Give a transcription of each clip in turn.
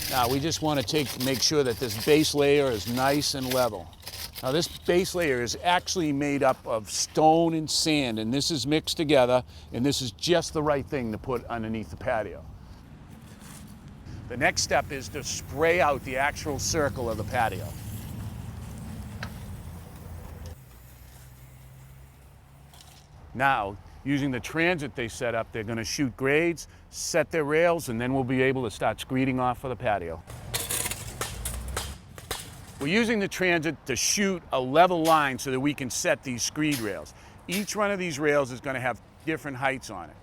Now we just want to make sure that this base layer is nice and level. Now this base layer is actually made up of stone and sand, and this is mixed together, and this is just the right thing to put underneath the patio. The next step is to spray out the actual circle of the patio. Now, using the transit they set up, they're going to shoot grades, set their rails, and then we'll be able to start screeding off for the patio. We're using the transit to shoot a level line so that we can set these screed rails. Each one of these rails is going to have different heights on it,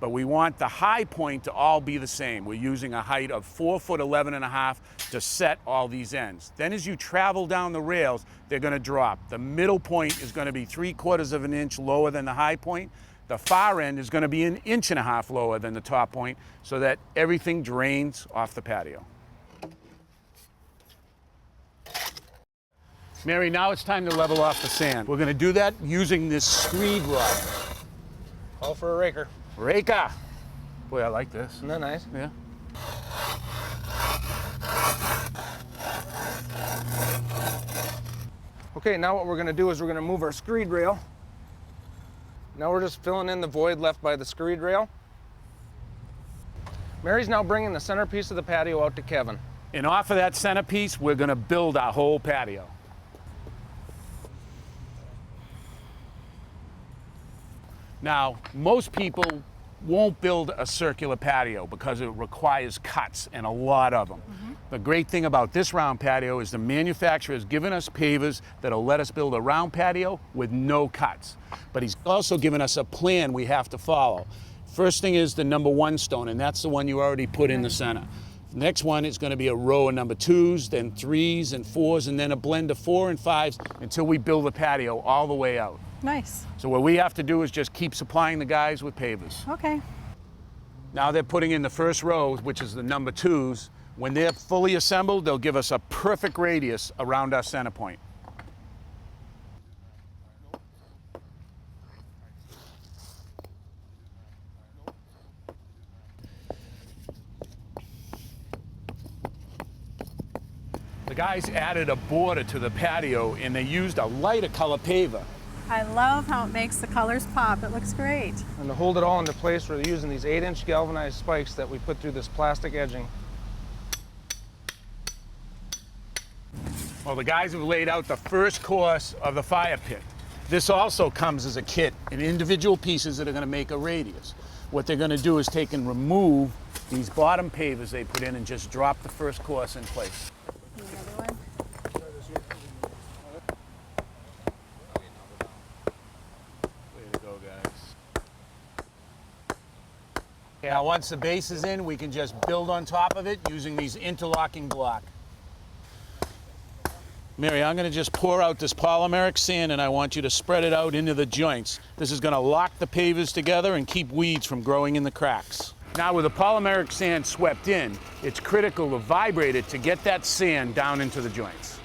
but we want the high point to all be the same. We're using a height of 4'11.5" to set all these ends. Then as you travel down the rails, they're going to drop. The middle point is going to be 3/4 of an inch lower than the high point. The far end is going to be 1.5 inches lower than the top point so that everything drains off the patio. Mary, now it's time to level off the sand. We're going to do that using this screed rod. Call for a raker. Raker! Boy, I like this. Isn't that nice? Yeah. Okay, now what we're going to do is we're going to move our screed rail. Now we're just filling in the void left by the screed rail. Mary's now bringing the centerpiece of the patio out to Kevin. And off of that centerpiece, we're going to build our whole patio. Now, most people won't build a circular patio because it requires cuts, and a lot of them. The great thing about this round patio is the manufacturer has given us pavers that'll let us build a round patio with no cuts. But he's also given us a plan we have to follow. First thing is the #1 stone, and that's the one you already put in the center. The next one is going to be a row of #2s, then 3s and 4s, and then a blend of 4 and 5s until we build the patio all the way out. Nice. So what we have to do is just keep supplying the guys with pavers. Okay. Now they're putting in the first row, which is the #2s. When they're fully assembled, they'll give us a perfect radius around our center point. The guys added a border to the patio, and they used a lighter color paver. I love how it makes the colors pop. It looks great. And to hold it all into place, we're using these 8-inch galvanized spikes that we put through this plastic edging. Well, the guys have laid out the first course of the fire pit. This also comes as a kit in individual pieces that are going to make a radius. What they're going to do is take and remove these bottom pavers they put in and just drop the first course in place. Another one. Way to go, guys. Now, once the base is in, we can just build on top of it using these interlocking blocks. Mary, I'm going to just pour out this polymeric sand, and I want you to spread it out into the joints. This is going to lock the pavers together and keep weeds from growing in the cracks. Now, with the polymeric sand swept in, it's critical to vibrate it to get that sand down into the joints.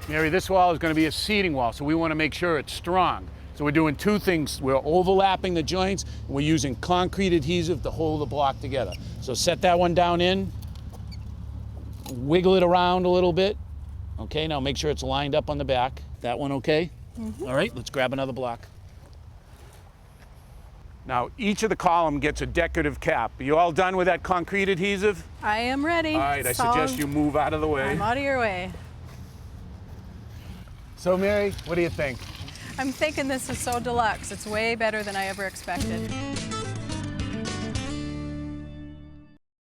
Mary, this wall is going to be a seating wall, so we want to make sure it's strong. So we're doing two things. We're overlapping the joints, and we're using concrete adhesive to hold the block together. So set that one down in. Wiggle it around a little bit. Okay, now make sure it's lined up on the back. That one okay? All right, let's grab another block. Now, each of the column gets a decorative cap. Are you all done with that concrete adhesive? I am ready. All right, I suggest you move out of the way. I'm out of your way. So, Mary, what do you think? I'm thinking this is so deluxe. It's way better than I ever expected.